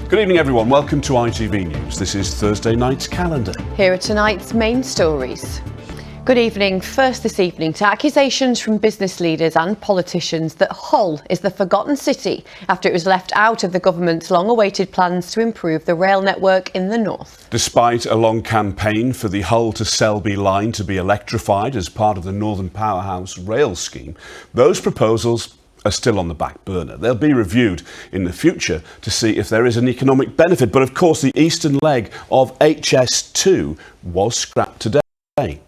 Good evening everyone, welcome to ITV News. This is Thursday night's calendar. Here are tonight's main stories. Good evening. First this evening to accusations from business leaders and politicians that Hull is the forgotten city after it was left out of the government's long-awaited plans to improve the rail network in the north. Despite a long campaign for the Hull to Selby line to be electrified as part of the Northern Powerhouse rail scheme, those proposals are still on the back burner. They'll be reviewed in the future to see if there is an economic benefit. But of course, the eastern leg of HS2 was scrapped today.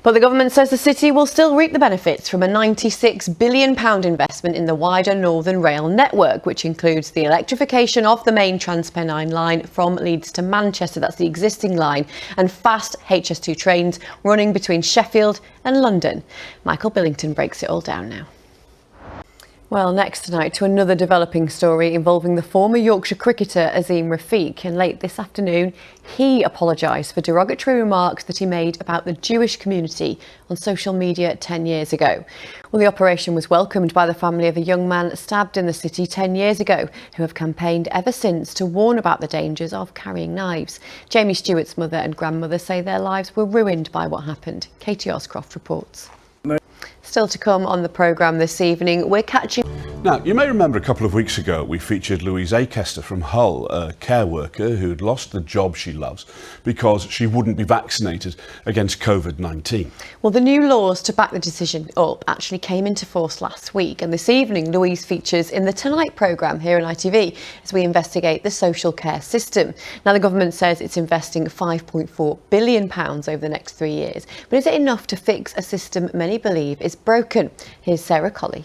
But the government says the city will still reap the benefits from a £96 billion investment in the wider Northern Rail network, which includes the electrification of the main Transpennine line from Leeds to Manchester, that's the existing line, and fast HS2 trains running between Sheffield and London. Michael Billington breaks it all down now. Well, next tonight to another developing story involving the former Yorkshire cricketer Azim Rafiq, and late this afternoon he apologised for derogatory remarks that he made about the Jewish community on social media 10 years ago. Well, the operation was welcomed by the family of a young man stabbed in the city 10 years ago, who have campaigned ever since to warn about the dangers of carrying knives. Jamie Stewart's mother and grandmother say their lives were ruined by what happened. Katie Oscroft reports. Still to come on the programme this evening, we're catching... Now, you may remember a couple of weeks ago we featured Louise Akester from Hull, a care worker who'd lost the job she loves because she wouldn't be vaccinated against COVID-19. Well, the new laws to back the decision up actually came into force last week, and this evening Louise features in the Tonight programme here on ITV as we investigate the social care system. Now, the government says it's investing £5.4 billion over the next 3 years, but is it enough to fix a system many believe is broken? Here's Sarah Colley.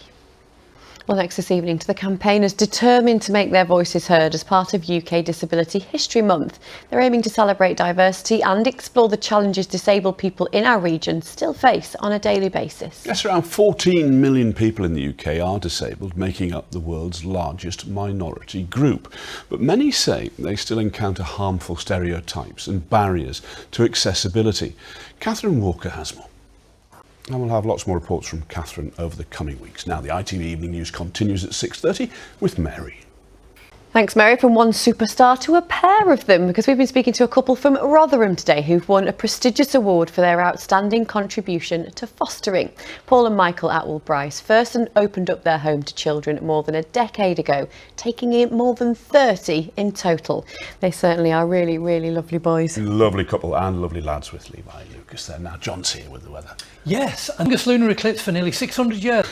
Well, next this evening to the campaigners determined to make their voices heard as part of UK Disability History Month. They're aiming to celebrate diversity and explore the challenges disabled people in our region still face on a daily basis. Yes, around 14 million people in the UK are disabled, making up the world's largest minority group. But many say they still encounter harmful stereotypes and barriers to accessibility. Catherine Walker has more. And we'll have lots more reports from Catherine over the coming weeks. Now, the ITV Evening News continues at 6:30 with Mary. Thanks, Mary. From one superstar to a pair of them, because we've been speaking to a couple from Rotherham today who've won a prestigious award for their outstanding contribution to fostering. Paul and Michael Atwell-Bryce first opened up their home to children more than a decade ago, taking in more than 30 in total. They certainly are really, really lovely boys. Lovely couple and lovely lads with Levi and Lucas there. Now, John's here with the weather. Yes, longest lunar eclipse for nearly 600 years.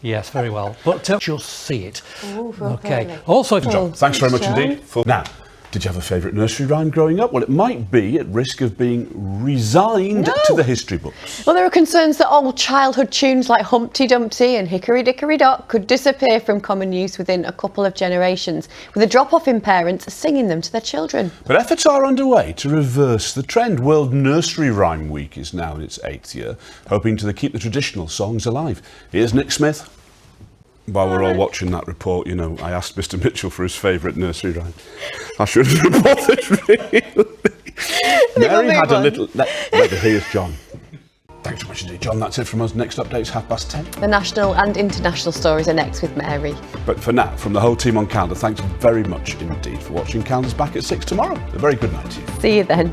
Yes, very well. But just see it. Ooh, okay. Also, John, thanks very much indeed. Now, did you have a favourite nursery rhyme growing up? Well, it might be at risk of being resigned to the history books. Well, there are concerns that old childhood tunes like Humpty Dumpty and Hickory Dickory Dock could disappear from common use within a couple of generations, with a drop-off in parents singing them to their children. But efforts are underway to reverse the trend. World Nursery Rhyme Week is now in its 8th year, hoping to keep the traditional songs alive. Here's Nick Smith. While we're all watching that report, you know, I asked Mr. Mitchell for his favourite nursery rhyme. I should have reported, really. Mary had a little... Here's John. Thanks so much indeed, John. That's it from us. Next update's 10:30. The national and international stories are next with Mary. But for now, from the whole team on Calendar, thanks very much indeed for watching. Calendar's back at 6 tomorrow. A very good night to you. See you then.